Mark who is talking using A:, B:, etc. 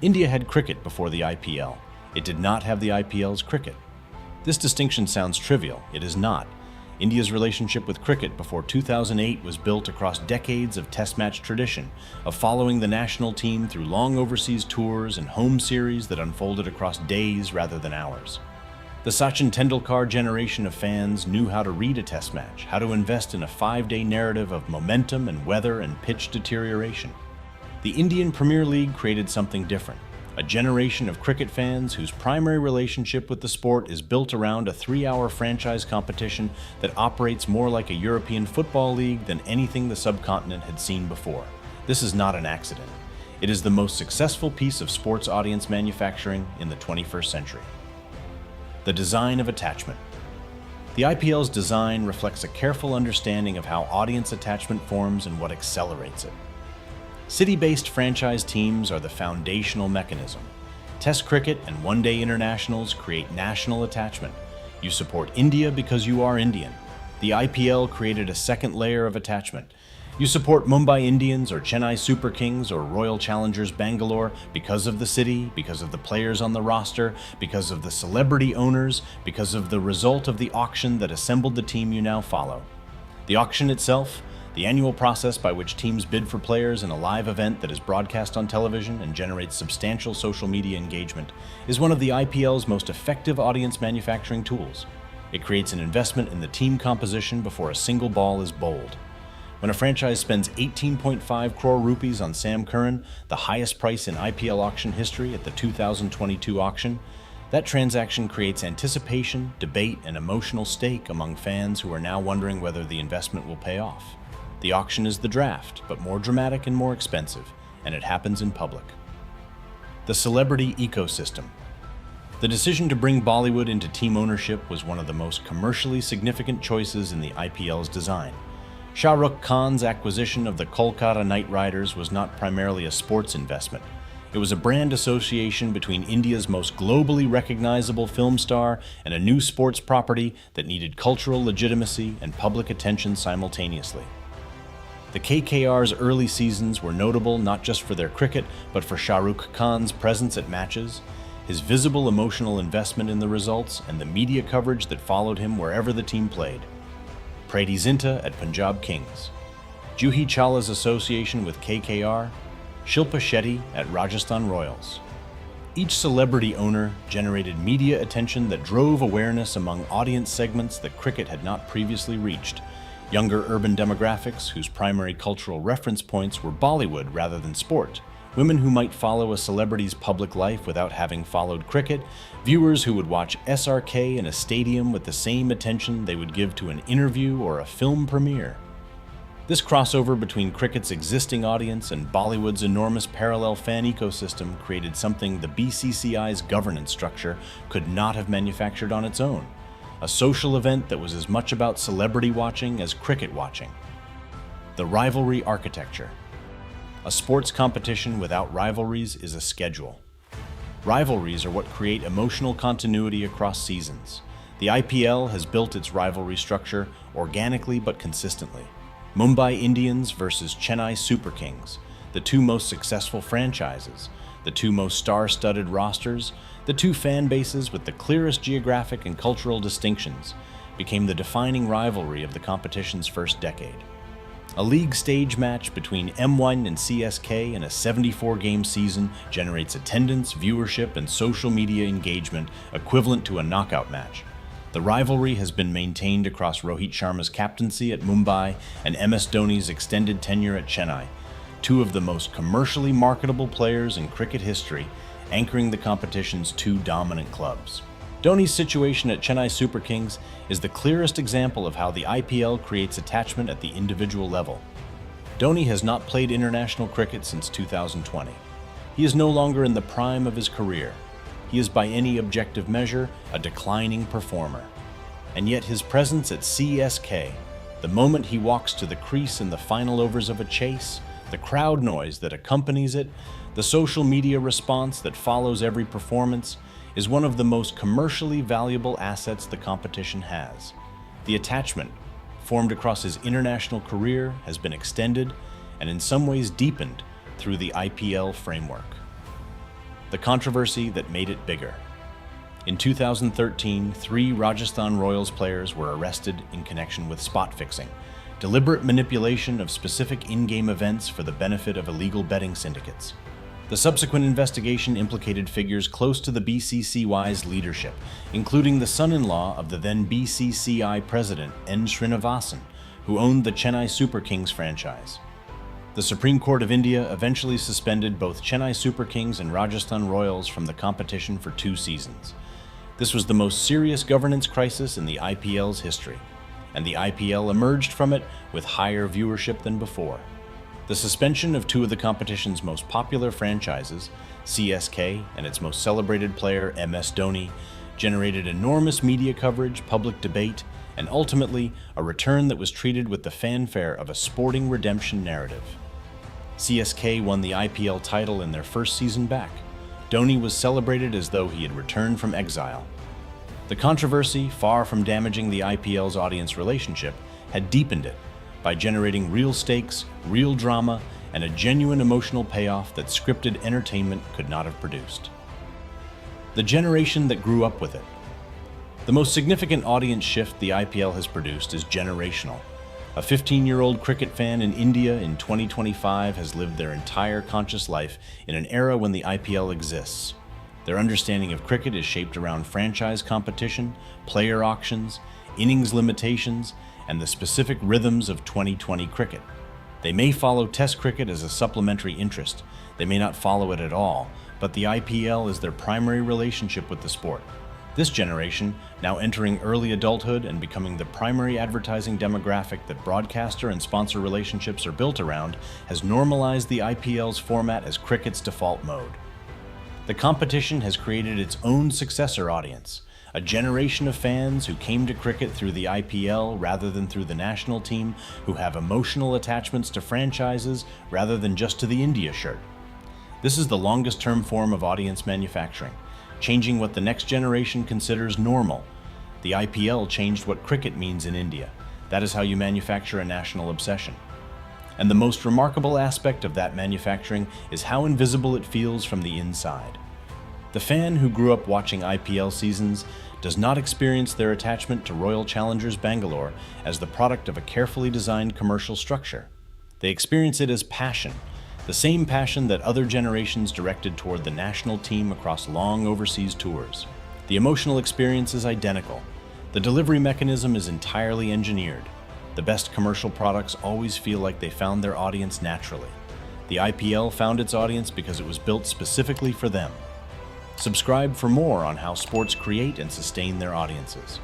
A: India had cricket before the IPL. It did not have the IPL's cricket. This distinction sounds trivial. It is not. India's relationship with cricket before 2008 was built across decades of test match tradition, of following the national team through long overseas tours and home series that unfolded across days rather than hours. The Sachin Tendulkar generation of fans knew how to read a test match, how to invest in a 5-day narrative of momentum and weather and pitch deterioration. The Indian Premier League created something different, a generation of cricket fans whose primary relationship with the sport is built around a 3-hour franchise competition that operates more like a European football league than anything the subcontinent had seen before. This is not an accident. It is the most successful piece of sports audience manufacturing in the 21st century. The design of attachment. The IPL's design reflects a careful understanding of how audience attachment forms and what accelerates it. City-based franchise teams are the foundational mechanism. Test cricket and one-day internationals create national attachment. You support India because you are Indian. The IPL created a second layer of attachment. You support Mumbai Indians or Chennai Super Kings or Royal Challengers Bangalore because of the city, because of the players on the roster, because of the celebrity owners, because of the result of the auction that assembled the team you now follow. The auction itself, the annual process by which teams bid for players in a live event that is broadcast on television and generates substantial social media engagement, is one of the IPL's most effective audience manufacturing tools. It creates an investment in the team composition before a single ball is bowled. When a franchise spends 18.5 crore rupees on Sam Curran, the highest price in IPL auction history at the 2022 auction, that transaction creates anticipation, debate, and emotional stake among fans who are now wondering whether the investment will pay off. The auction is the draft, but more dramatic and more expensive, and it happens in public. The celebrity ecosystem. The decision to bring Bollywood into team ownership was one of the most commercially significant choices in the IPL's design. Shah Rukh Khan's acquisition of the Kolkata Knight Riders was not primarily a sports investment. It was a brand association between India's most globally recognizable film star and a new sports property that needed cultural legitimacy and public attention simultaneously. The KKR's early seasons were notable not just for their cricket, but for Shah Rukh Khan's presence at matches, his visible emotional investment in the results, and the media coverage that followed him wherever the team played. Preeti Zinta at Punjab Kings, Juhi Chawla's association with KKR, Shilpa Shetty at Rajasthan Royals. Each celebrity owner generated media attention that drove awareness among audience segments that cricket had not previously reached. Younger urban demographics whose primary cultural reference points were Bollywood rather than sport, women who might follow a celebrity's public life without having followed cricket, viewers who would watch SRK in a stadium with the same attention they would give to an interview or a film premiere. This crossover between cricket's existing audience and Bollywood's enormous parallel fan ecosystem created something the BCCI's governance structure could not have manufactured on its own. A social event that was as much about celebrity watching as cricket watching. The rivalry architecture. A sports competition without rivalries is a schedule. Rivalries are what create emotional continuity across seasons. The IPL has built its rivalry structure organically but consistently. Mumbai Indians versus Chennai Super Kings, the two most successful franchises, the two most star-studded rosters, the two fan bases with the clearest geographic and cultural distinctions, became the defining rivalry of the competition's first decade. A league stage match between M1 and CSK in a 74-game season generates attendance, viewership, and social media engagement equivalent to a knockout match. The rivalry has been maintained across Rohit Sharma's captaincy at Mumbai and MS Dhoni's extended tenure at Chennai, two of the most commercially marketable players in cricket history, anchoring the competition's two dominant clubs. Dhoni's situation at Chennai Super Kings is the clearest example of how the IPL creates attachment at the individual level. Dhoni has not played international cricket since 2020. He is no longer in the prime of his career. He is by any objective measure a declining performer. And yet his presence at CSK, the moment he walks to the crease in the final overs of a chase, the crowd noise that accompanies it, the social media response that follows every performance, is one of the most commercially valuable assets the competition has. The attachment, formed across his international career, has been extended and in some ways deepened through the IPL framework. The controversy that made it bigger. In 2013, 3 Rajasthan Royals players were arrested in connection with spot fixing, deliberate manipulation of specific in-game events for the benefit of illegal betting syndicates. The subsequent investigation implicated figures close to the BCCI's leadership, including the son-in-law of the then BCCI president, N. Srinivasan, who owned the Chennai Super Kings franchise. The Supreme Court of India eventually suspended both Chennai Super Kings and Rajasthan Royals from the competition for 2 seasons. This was the most serious governance crisis in the IPL's history, and the IPL emerged from it with higher viewership than before. The suspension of 2 of the competition's most popular franchises, CSK and its most celebrated player, MS Dhoni, generated enormous media coverage, public debate, and ultimately a return that was treated with the fanfare of a sporting redemption narrative. CSK won the IPL title in their first season back. Dhoni was celebrated as though he had returned from exile. The controversy, far from damaging the IPL's audience relationship, had deepened it by generating real stakes, real drama, and a genuine emotional payoff that scripted entertainment could not have produced. The generation that grew up with it. The most significant audience shift the IPL has produced is generational. A 15-year-old cricket fan in India in 2025 has lived their entire conscious life in an era when the IPL exists. Their understanding of cricket is shaped around franchise competition, player auctions, innings limitations, and the specific rhythms of 2020 cricket. They may follow Test cricket as a supplementary interest. They may not follow it at all, but the IPL is their primary relationship with the sport. This generation, now entering early adulthood and becoming the primary advertising demographic that broadcaster and sponsor relationships are built around, has normalized the IPL's format as cricket's default mode. The competition has created its own successor audience, a generation of fans who came to cricket through the IPL rather than through the national team, who have emotional attachments to franchises rather than just to the India shirt. This is the longest-term form of audience manufacturing, changing what the next generation considers normal. The IPL changed what cricket means in India. That is how you manufacture a national obsession. And the most remarkable aspect of that manufacturing is how invisible it feels from the inside. The fan who grew up watching IPL seasons does not experience their attachment to Royal Challengers Bangalore as the product of a carefully designed commercial structure. They experience it as passion, the same passion that other generations directed toward the national team across long overseas tours. The emotional experience is identical. The delivery mechanism is entirely engineered. The best commercial products always feel like they found their audience naturally. The IPL found its audience because it was built specifically for them. Subscribe for more on how sports create and sustain their audiences.